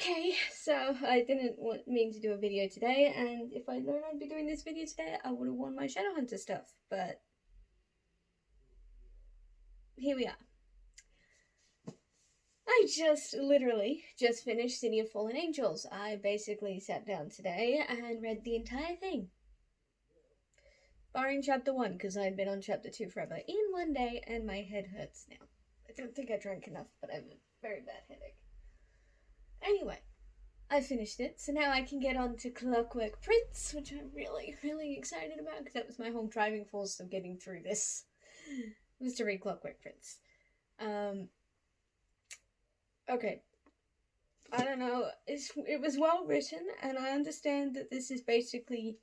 Okay, so I didn't mean to do a video today, and if I'd known I'd be doing this video today, I would have worn my Shadowhunter stuff, but here we are. I literally just finished City of Fallen Angels. I basically sat down today and read the entire thing. Barring chapter 1, because I'd been on chapter 2 forever in one day, and my head hurts now. I don't think I drank enough, but I have a very bad headache. Anyway, I finished it, so now I can get on to Clockwork Prince, which I'm really, really excited about, because that was my whole driving force of getting through this, was to read Clockwork Prince. Okay. I don't know, it was well written, and I understand that this is basically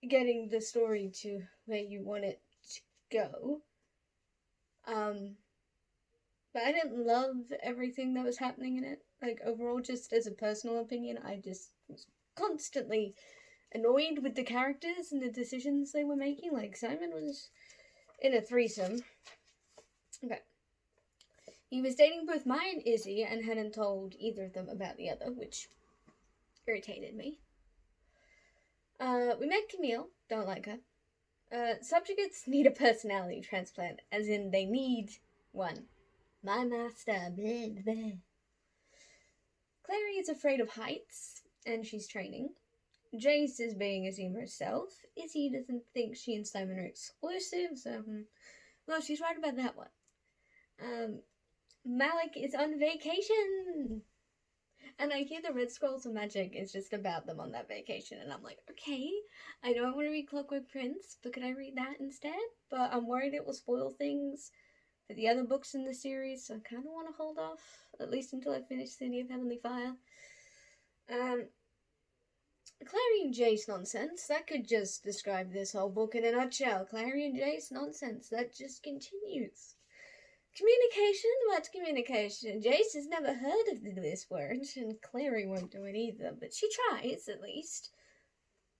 getting the story to where you want it to go. But I didn't love everything that was happening in it. Like, overall, just as a personal opinion, I just was constantly annoyed with the characters and the decisions they were making. Like, Simon was in a threesome. Okay. He was dating both Maya and Izzy and hadn't told either of them about the other, which irritated me. We met Camille. Don't like her. Subjugates need a personality transplant, as in they need one. My master, blah, blah. Clary is afraid of heights, and she's training. Jace is being Azima herself. Izzy doesn't think she and Simon are exclusive, so, well, she's right about that one. Malik is on vacation! And I hear the Red Scrolls of Magic is just about them on that vacation, and I'm like, okay, I don't want to read Clockwork Prince, but could I read that instead? But I'm worried it will spoil things for the other books in the series, so I kind of want to hold off, at least until I finish City of Heavenly Fire. Clary and Jace nonsense, that could just describe this whole book in a nutshell. Clary and Jace nonsense, that just continues. Communication? What communication? Jace has never heard of this word, and Clary won't do it either, but she tries, at least.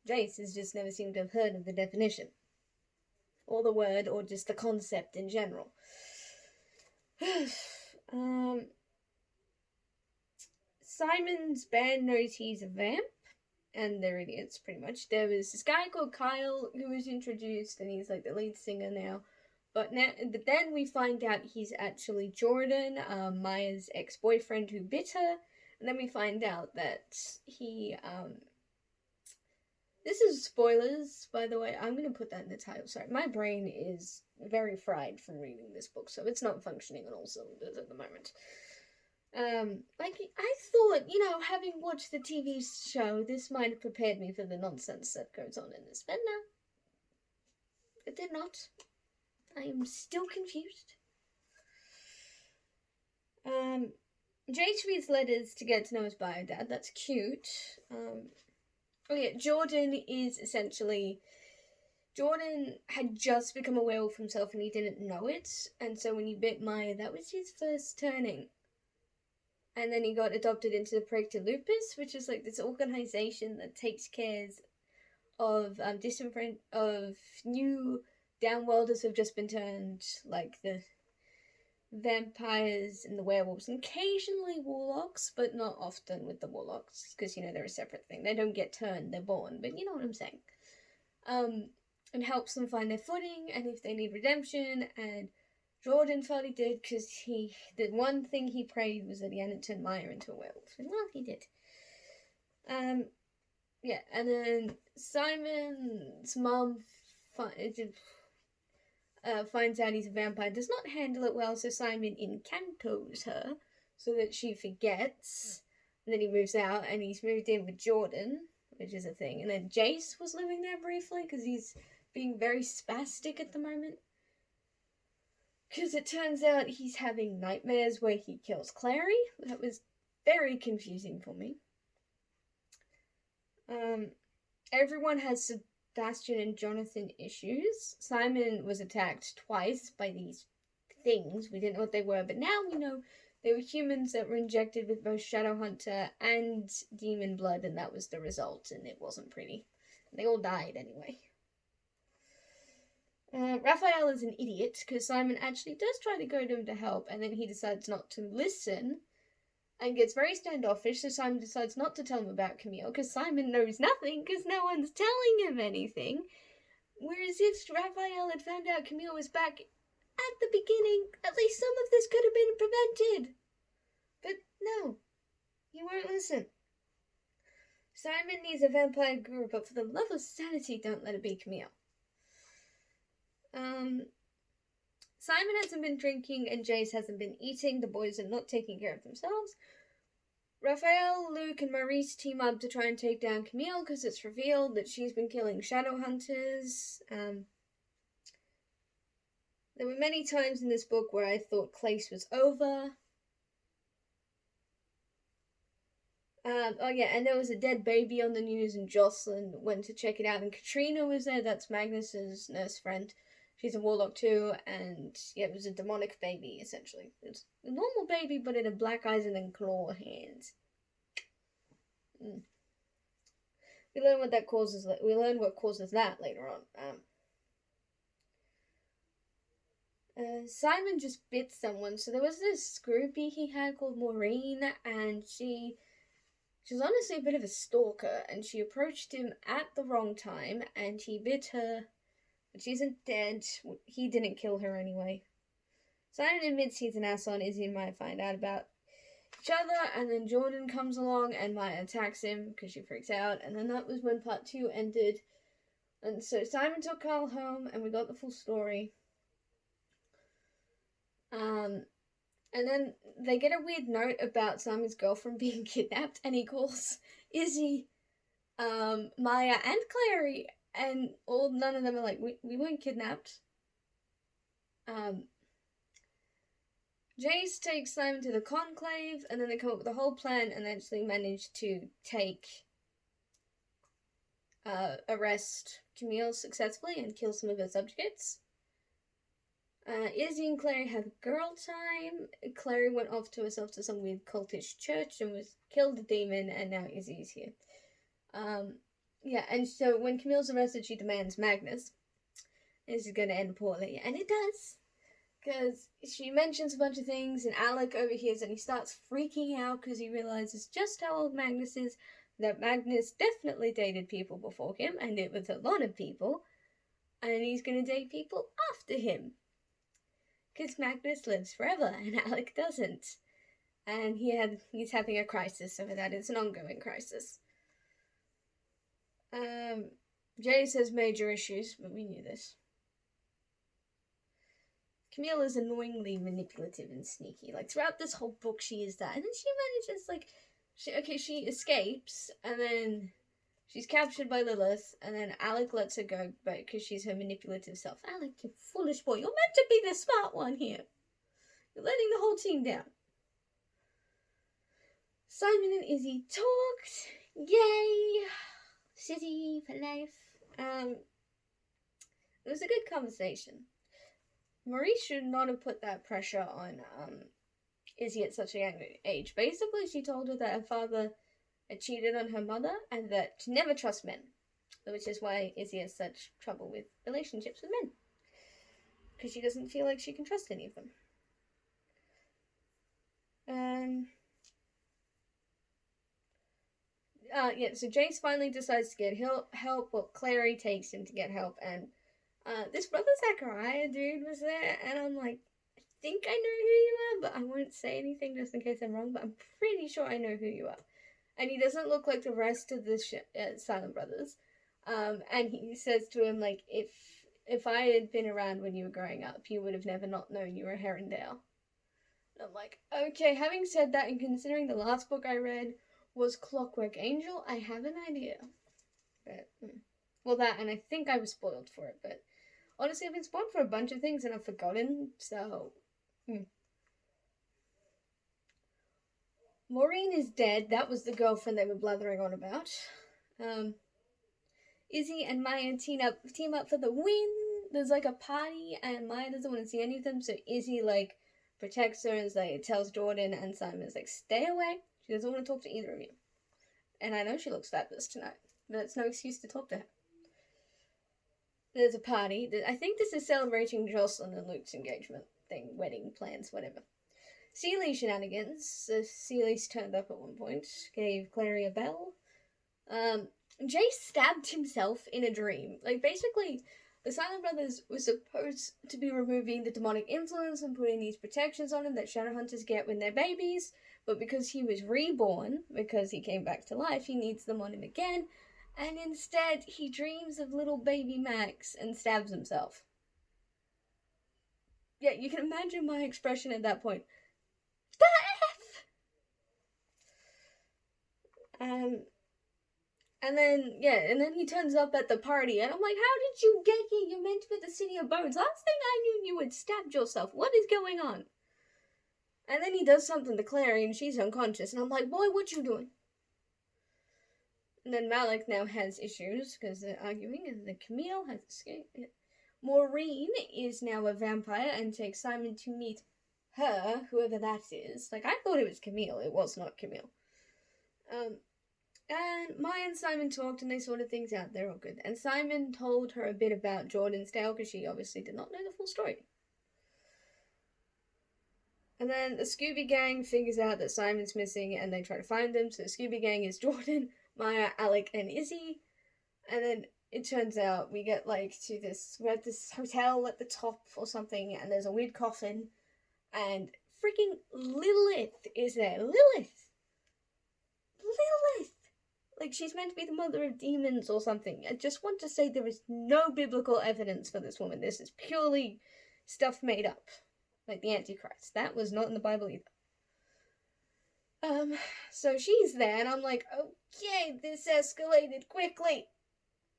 Jace has just never seemed to have heard of the definition. Or the word, or just the concept in general. Simon's band knows he's a vamp, and they're idiots, pretty much. There was this guy called Kyle who was introduced, and he's like the lead singer now. But then we find out he's actually Jordan, Maya's ex-boyfriend who bit her. And then we find out that he, this is spoilers, by the way. I'm going to put that in the title. Sorry, my brain is very fried from reading this book, so it's not functioning on all cylinders at the moment. I thought, having watched the TV show, this might have prepared me for the nonsense that goes on in this, but no. It did not. I am still confused. Jace reads letters to get to know his bio dad. That's cute. Jordan is essentially... Jordan had just become a werewolf himself and he didn't know it. And so when he bit Maya, that was his first turning. And then he got adopted into the Project Lupus, which is like this organization that takes care of new downworlders have just been turned, like the vampires and the werewolves, and occasionally warlocks, but not often with the warlocks, because, they're a separate thing. They don't get turned, they're born, but you know what I'm saying. And helps them find their footing, and if they need redemption, and Jordan thought he did, because the one thing he prayed was that he hadn't turned Maya into a werewolf, and well, he did. And then Simon's mom finds out he's a vampire, does not handle it well, so Simon incantos her so that she forgets. And then he moves out, and he's moved in with Jordan, which is a thing. And then Jace was living there briefly, because he's being very spastic at the moment. Because it turns out he's having nightmares where he kills Clary. That was very confusing for me. Everyone has Sebastian and Jonathan issues. Simon was attacked twice by these things. We didn't know what they were, but now we know they were humans that were injected with both Shadowhunter and demon blood, and that was the result, and it wasn't pretty. They all died anyway. Raphael is an idiot, because Simon actually does try to go to him to help, and then he decides not to listen, and gets very standoffish, so Simon decides not to tell him about Camille, because Simon knows nothing, because no one's telling him anything. Whereas if Raphael had found out Camille was back at the beginning, at least some of this could have been prevented. But no, he won't listen. Simon needs a vampire guru, but for the love of sanity, don't let it be Camille. Simon hasn't been drinking and Jace hasn't been eating. The boys are not taking care of themselves. Raphael, Luke, and Maurice team up to try and take down Camille because it's revealed that she's been killing shadow hunters. There were many times in this book where I thought Clace was over. And there was a dead baby on the news, and Jocelyn went to check it out, and Katrina was there. That's Magnus's nurse friend. She's a warlock too, and yeah, it was a demonic baby, essentially. It was a normal baby, but it had black eyes and then claw hands. We learn what that causes. We learn what causes that later on. Simon just bit someone. So there was this groupie he had called Maureen, and she's honestly a bit of a stalker, and she approached him at the wrong time, and he bit her. But she isn't dead. He didn't kill her anyway. Simon admits he's an ass on Izzy and Maya find out about each other, and then Jordan comes along and Maya attacks him because she freaks out, and then that was when part 2 ended. And so Simon took Carl home, and we got the full story. And then they get a weird note about Simon's girlfriend being kidnapped, and he calls Izzy, Maya, and Clary, and none of them are like, we weren't kidnapped. Jace takes Simon to the conclave, and then they come up with a whole plan, and they actually manage to arrest Camille successfully and kill some of her subjects. Izzy and Clary have girl time. Clary went off to herself to some weird cultish church and killed a demon, and now Izzy's here. And so when Camille's arrested, she demands Magnus. This is going to end poorly, and it does. Because she mentions a bunch of things, and Alec overhears, and he starts freaking out because he realizes just how old Magnus is, that Magnus definitely dated people before him, and it was a lot of people, and he's going to date people after him. Because Magnus lives forever, and Alec doesn't. And he's having a crisis over that. It's an ongoing crisis. Jace has major issues, but we knew this. Camille is annoyingly manipulative and sneaky. Like, throughout this whole book, she is that. And then she manages, she escapes, and then she's captured by Lilith, and then Alec lets her go because she's her manipulative self. Alec, you foolish boy. You're meant to be the smart one here. You're letting the whole team down. Simon and Izzy talked. Yay! City for life. It was a good conversation. Maurice should not have put that pressure on Izzy at such a young age. Basically, she told her that her father had cheated on her mother and that to never trust men, which is why Izzy has such trouble with relationships with men, because she doesn't feel like she can trust any of them. So Jace finally decides to get help. Well, Clary takes him to get help, and this Brother Zachariah dude was there, and I'm like, I think I know who you are, but I won't say anything just in case I'm wrong, but I'm pretty sure I know who you are. And he doesn't look like the rest of the Silent Brothers. And he says to him, like, if I had been around when you were growing up, you would have never not known you were Herondale. And I'm like, okay, having said that, and considering the last book I read was Clockwork Angel, I have an idea. But, well, that, and I think I was spoiled for it, but honestly, I've been spoiled for a bunch of things and I've forgotten, so... Maureen is dead. That was the girlfriend they were blathering on about. Izzy and Maya team up for the win. There's like a party, and Maya doesn't want to see any of them, so Izzy like protects her and tells Jordan and Simon, like, stay away. She doesn't want to talk to either of you. And I know she looks fabulous tonight, but it's no excuse to talk to her. There's a party. I think this is celebrating Jocelyn and Luke's engagement thing, wedding plans, whatever. Seeley shenanigans. So Seeley's turned up at one point, gave Clary a bell. Jace stabbed himself in a dream. Like, basically, the Silent Brothers were supposed to be removing the demonic influence and putting these protections on him that Shadowhunters get when they're babies, but because he was reborn, because he came back to life, he needs them on him again, and instead he dreams of little baby Max and stabs himself. Yeah, you can imagine my expression at that point. The F? And then he turns up at the party, and I'm like, how did you get here? You're meant to be at the City of Bones. Last thing I knew, you had stabbed yourself. What is going on? And then he does something to Clary, and she's unconscious, and I'm like, boy, what you doing? And then Malik now has issues, because they're arguing, and then Camille has escaped. Maureen is now a vampire, and takes Simon to meet her, whoever that is. Like, I thought it was Camille. It was not Camille. And Maya and Simon talked and they sorted things out. They're all good. And Simon told her a bit about Jordan's tale because she obviously did not know the full story. And then the Scooby Gang figures out that Simon's missing and they try to find him. So the Scooby Gang is Jordan, Maya, Alec, and Izzy. And then it turns out we're at this hotel at the top or something, and there's a weird coffin. And freaking Lilith is there. Lilith! Like, she's meant to be the mother of demons or something. I just want to say there is no biblical evidence for this woman. This is purely stuff made up. Like the Antichrist. That was not in the Bible either. So she's there, and I'm like, okay, this escalated quickly.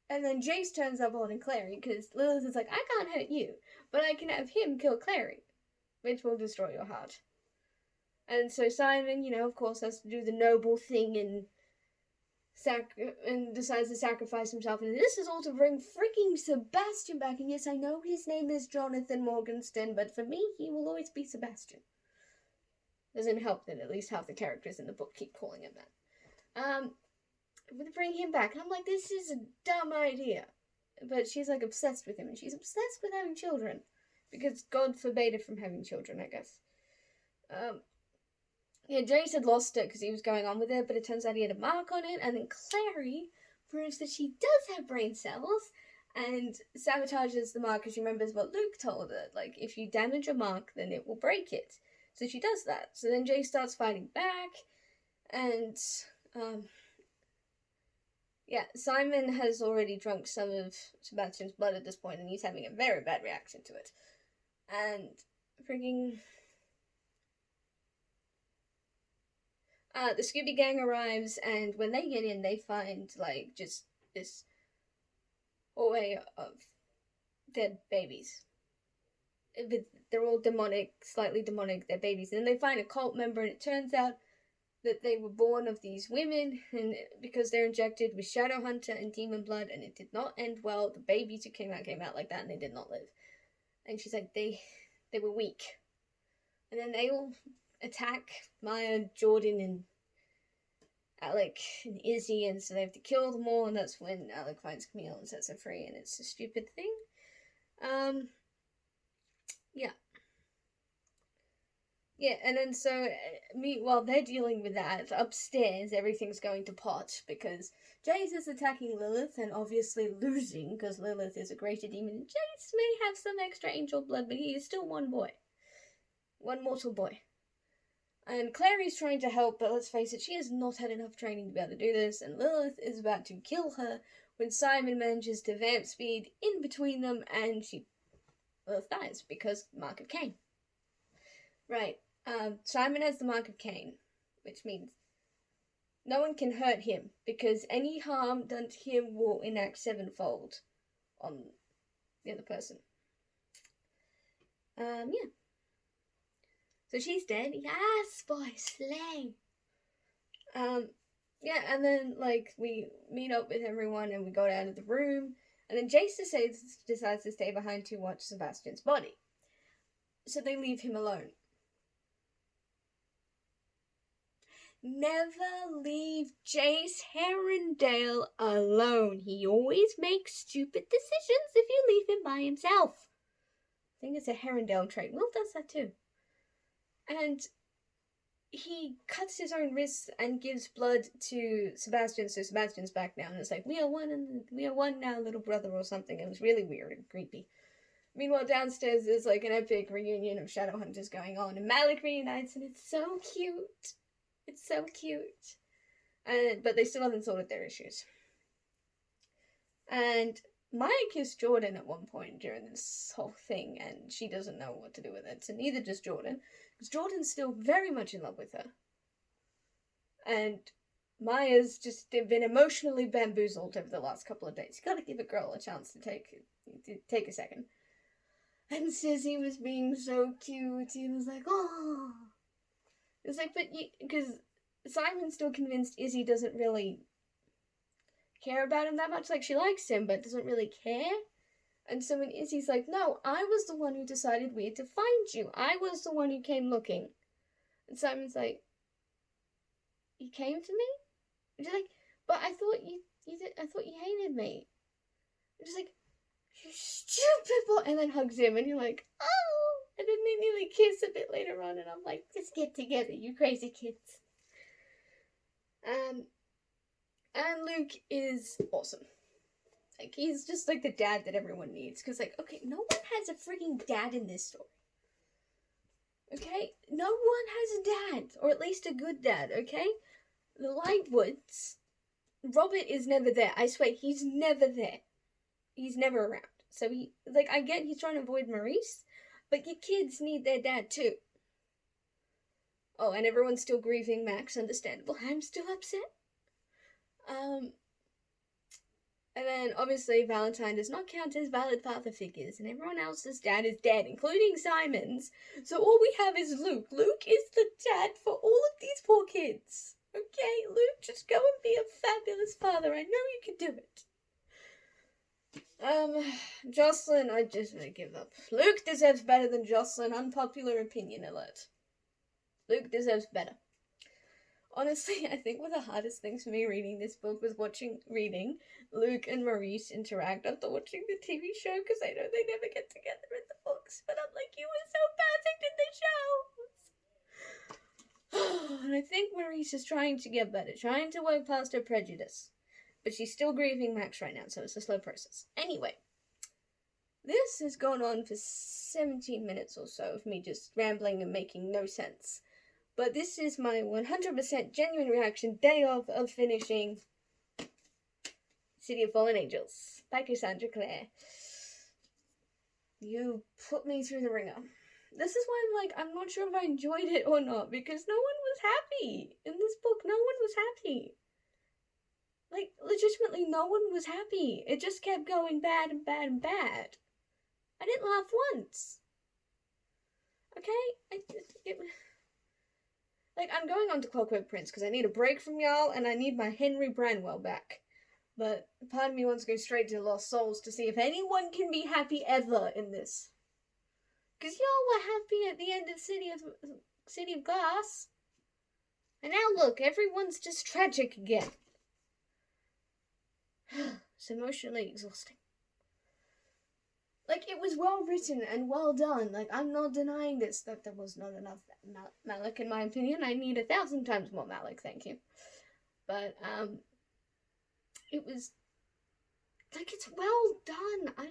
And then Jace turns up holding Clary, because Lilith is like, I can't hurt you, but I can have him kill Clary, which will destroy your heart. And so Simon, of course, has to do the noble thing and decides to sacrifice himself, and this is all to bring freaking Sebastian back. And yes, I know his name is Jonathan Morgenstern, but for me, he will always be Sebastian. Doesn't help that at least half the characters in the book keep calling him that. To bring him back, and I'm like, this is a dumb idea. But she's like obsessed with him, and she's obsessed with having children, because God forbade her from having children, I guess. Jace had lost it because he was going on with it, but it turns out he had a mark on it, and then Clary proves that she does have brain cells, and sabotages the mark because she remembers what Luke told her. Like, if you damage a mark, then it will break it. So she does that. So then Jace starts fighting back, and, Simon has already drunk some of Sebastian's blood at this point, and he's having a very bad reaction to it. And freaking... the Scooby Gang arrives, and when they get in, they find, just this hallway of dead babies. They're all demonic, slightly demonic, they're babies. And then they find a cult member, and it turns out that they were born of these women, and because they're injected with Shadowhunter and demon blood, and it did not end well. The babies who came out like that, and they did not live. And she's like, they were weak. And then they all attack Maya, Jordan, and Alec and Izzy, and so they have to kill them all, and that's when Alec finds Camille and sets her free, and it's a stupid thing. Yeah, and then so, while they're dealing with that, upstairs everything's going to pot, because Jace is attacking Lilith, and obviously losing, because Lilith is a greater demon. Jace may have some extra angel blood, but he is still one boy. One mortal boy. And Clary's trying to help, but let's face it, she has not had enough training to be able to do this, and Lilith is about to kill her when Simon manages to vamp speed in between them, and Lilith dies, because Mark of Cain. Right, Simon has the Mark of Cain, which means no one can hurt him, because any harm done to him will enact sevenfold on the other person. So she's dead. Yes, boy, slay. And then, we meet up with everyone and we go out of the room. And then Jace decides to stay behind to watch Sebastian's body. So they leave him alone. Never leave Jace Herondale alone. He always makes stupid decisions if you leave him by himself. I think it's a Herondale trait. Will does that too. And he cuts his own wrists and gives blood to Sebastian, so Sebastian's back now, and it's like, we are one now, little brother, or something. It was really weird and creepy. Meanwhile, downstairs there's like an epic reunion of Shadowhunters going on, and Malik reunites, and it's so cute. It's so cute. But they still haven't sorted their issues. And Maya kissed Jordan at one point during this whole thing, and she doesn't know what to do with it, so neither does Jordan, because Jordan's still very much in love with her. And Maya's just been emotionally bamboozled over the last couple of days. You gotta give a girl a chance to take a second. And Sissy was being so cute. He was like, oh. It's like, but because Simon's still convinced Izzy doesn't really care about him that much. Like, she likes him, but doesn't really care. And so when Izzy's like, no, I was the one who decided we had to find you. I was the one who came looking. And Simon's like, you came for me? And she's like, but I thought you hated me. And she's like, you stupid boy, and then hugs him, and you're like, oh, and then they nearly kiss a bit later on, and I'm like, just get together, you crazy kids. And Luke is awesome. Like, he's just like the dad that everyone needs, because like, okay, no one has a freaking dad in this story. Okay? No one has a dad, or at least a good dad, okay? The Lightwoods, Robert is never there. I swear, he's never there. He's never around. So I get he's trying to avoid Maurice, but your kids need their dad too. Oh, and everyone's still grieving Max, understandable. I'm still upset. And then obviously Valentine does not count as valid father figures, and everyone else's dad is dead, including Simon's. So all we have is Luke. Luke is the dad for all of these poor kids. Okay, Luke, just go and be a fabulous father. I know you can do it. Jocelyn, I just give up. Luke deserves better than Jocelyn. Unpopular opinion alert. Luke deserves better. Honestly, I think one of the hardest things for me reading this book was reading Luke and Maurice interact after watching the TV show, because I know they never get together in the books, but I'm like, you were so perfect in the show! And I think Maurice is trying to get better, trying to work past her prejudice. But she's still grieving Max right now, so it's a slow process. Anyway, this has gone on for 17 minutes or so of me just rambling and making no sense. But this is my 100% genuine reaction, day of finishing City of Fallen Angels by Cassandra Clare. You put me through the ringer. This is why I'm not sure if I enjoyed it or not, because no one was happy in this book. No one was happy. Like, legitimately, no one was happy. It just kept going bad and bad and bad. I didn't laugh once. Okay? I'm going on to Clockwork Prince because I need a break from y'all, and I need my Henry Branwell back. But part of me wants to go straight to Lost Souls to see if anyone can be happy ever in this. Because y'all were happy at the end of City of Glass. And now look, everyone's just tragic again. It's emotionally exhausting. Like, it was well written and well done. Like, I'm not denying this, that there was not enough Malik, in my opinion. I need 1,000 times more Malik, thank you. But, it was, like, it's well done. I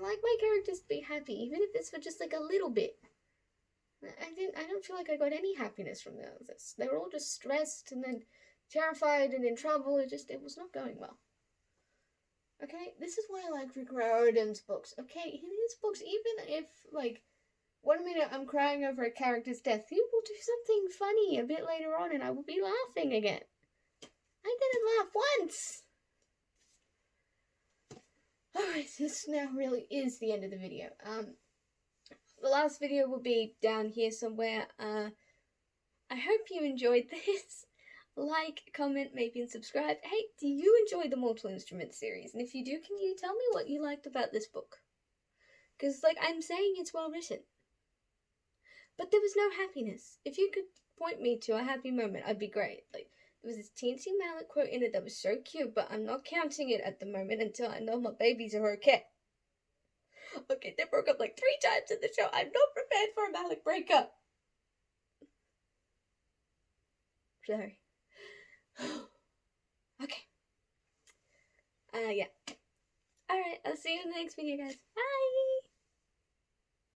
like my characters to be happy, even if it's for just, like, a little bit. I don't feel like I got any happiness from this. They were all just stressed and then terrified and in trouble. It was not going well. Okay, this is why I like Rick Riordan's books. Okay, in his books, even if, 1 minute I'm crying over a character's death, he will do something funny a bit later on and I will be laughing again. I didn't laugh once! Alright, this now really is the end of the video. The last video will be down here somewhere. I hope you enjoyed this. Like, comment, maybe, and subscribe. Hey, do you enjoy the Mortal Instruments series? And if you do, can you tell me what you liked about this book? Because, I'm saying it's well written. But there was no happiness. If you could point me to a happy moment, I'd be great. There was this teensy Malik quote in it that was so cute, but I'm not counting it at the moment until I know my babies are okay. Okay, they broke up 3 times in the show. I'm not prepared for a Malik breakup. Sorry. Okay. Yeah. Alright, I'll see you in the next video, guys. Bye!